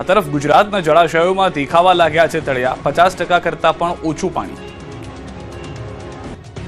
આ તરફ ગુજરાતના જળાશયોમાં દેખાવા લાગ્યા છે તળિયા, 50% કરતાં પણ ઓછું પાણી।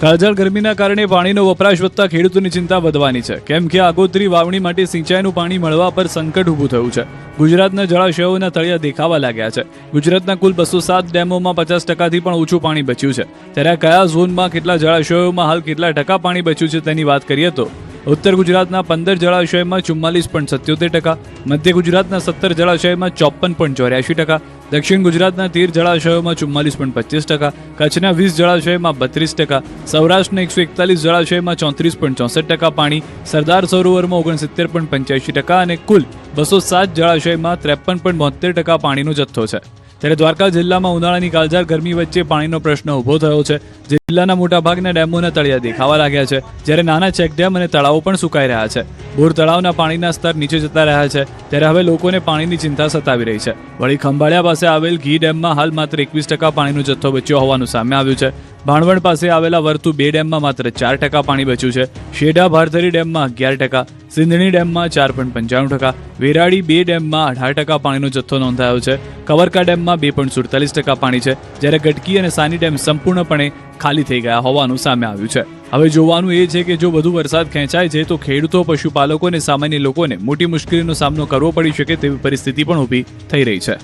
કાળઝાળ ગરમીના કારણે પાણીનો વપરાશ વધતા ખેડૂતોની ચિંતા વધવાની છે, કેમ કે આગોતરી વાવણી માટે સિંચાઈનું પાણી મળવા પર સંકટ ઊભું થયું છે। ગુજરાતના જળાશયોના તળિયા દેખાવા લાગ્યા છે। ગુજરાતના કુલ 207 ડેમોમાં 50%થી પણ ઓછું પાણી બચ્યું છે, ત્યારે કયા ઝોનમાં કેટલા જળાશયોમાં હાલ કેટલા ટકા પાણી બચ્યું છે તેની વાત કરીએ તો ઉત્તર ગુજરાતના 15 જળાશયમાં 44.77%, મધ્ય ગુજરાતના 17 જળાશયમાં 54.84%, દક્ષિણ ગુજરાતના 13 જળાશયોમાં 44.25%, કચ્છના 20 જળાશયમાં 32%, સૌરાષ્ટ્રના 141 જળાશયમાં 34.64% પાણી, સરદાર સરોવરમાં 69.85% અને કુલ 207 જળાશયમાં 53.72% પાણીનો જથ્થો છે। ત્યારે દ્વારકા જિલ્લામાં ઉનાળાની કાળઝાળ ગરમી વચ્ચે પાણીનો પ્રશ્ન ઊભો થયો છે। જિલ્લાના મોટાભાગના ડેમોના તળિયા દેખાવા લાગ્યા છે, જ્યારે નાના ચેકડેમ અને તળાવો પણ સુકાઈ રહ્યા છે। બોર તળાવના પાણીના સ્તર નીચે જતા રહ્યા છે, ત્યારે હવે લોકોને પાણીની ચિંતા સતાવી રહી છે। વળી ખંભાળિયા પાસે આવેલ ઘી ડેમમાં હાલ માત્ર 21% પાણીનો જથ્થો બચ્યો હોવાનું સામે આવ્યું છે। ભાણવડ પાસે આવેલા વર્તુ 2 ડેમમાં માત્ર 4% પાણી બચ્યું છે। શેઢા ભારતરી ડેમમાં 11%, સિંધણી ડેમમાં 4.95%, વેરાડી 2 ડેમમાં 18% પાણીનો જથ્થો નોંધાયો છે। કવરકા ડેમમાં 2.47% પાણી છે, જ્યારે ગટકી અને સાની ડેમ સંપૂર્ણપણે ખાલી થઈ ગયા હોવાનું સામે આવ્યું છે। હવે જોવાનું એ છે કે જો વધુ વરસાદ ખેંચાય છે તો ખેડૂતો, પશુપાલકો અને સામાન્ય લોકોને મોટી મુશ્કેલીનો સામનો કરવો પડી શકે તેવી પરિસ્થિતિ પણ ઊભી થઈ રહી છે।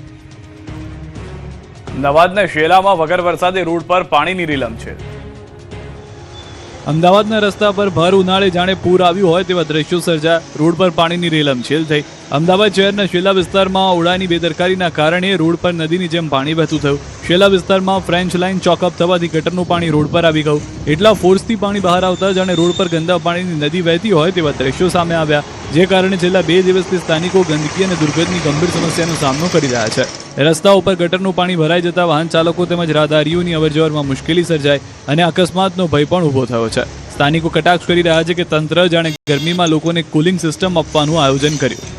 અમદાવાદના શેલામાં વગર વરસાદે રોડ પર પાણીની રીલમછેલ। અમદાવાદના રસ્તા પર ભર ઉનાળે જાણે પૂર આવ્યું હોય તેવા દ્રશ્યો સર્જાયા। રોડ પર પાણીની રીલમછેલ થઈ। અમદાવાદ શહેરના શેલા વિસ્તારમાં ઓળાની બેદરકારીના કારણે રોડ પર નદીની જેમ પાણી વહેતું થયું। શેલા વિસ્તારમાં ફ્રેન્ચ લાઇન ચોકઅપ થવાથી ગટરનું પાણી રોડ પર આવી ગયું। એટલા ફોર્સથી પાણી બહાર આવતા જાણે રોડ પર ગંદા પાણીની નદી વહેતી હોય તેવા દ્રશ્યો સામે આવ્યા, જે કારણે છેલ્લા 2 દિવસથી સ્થાનિકો ગંદકી અને દુર્ગંધની ગંભીર સમસ્યાનો સામનો કરી રહ્યા છે। રસ્તા ઉપર ગટરનું પાણી ભરાઈ જતા વાહન ચાલકો તેમજ રાહદારીઓની અવરજવરમાં મુશ્કેલી સર્જાય અને અકસ્માતનો ભય પણ ઊભો થયો છે। સ્થાનિકો કટાક્ષ કરી રહ્યા છે કે તંત્ર જાણે ગરમીમાં લોકોને કુલિંગ સિસ્ટમ આપવાનું આયોજન કર્યું।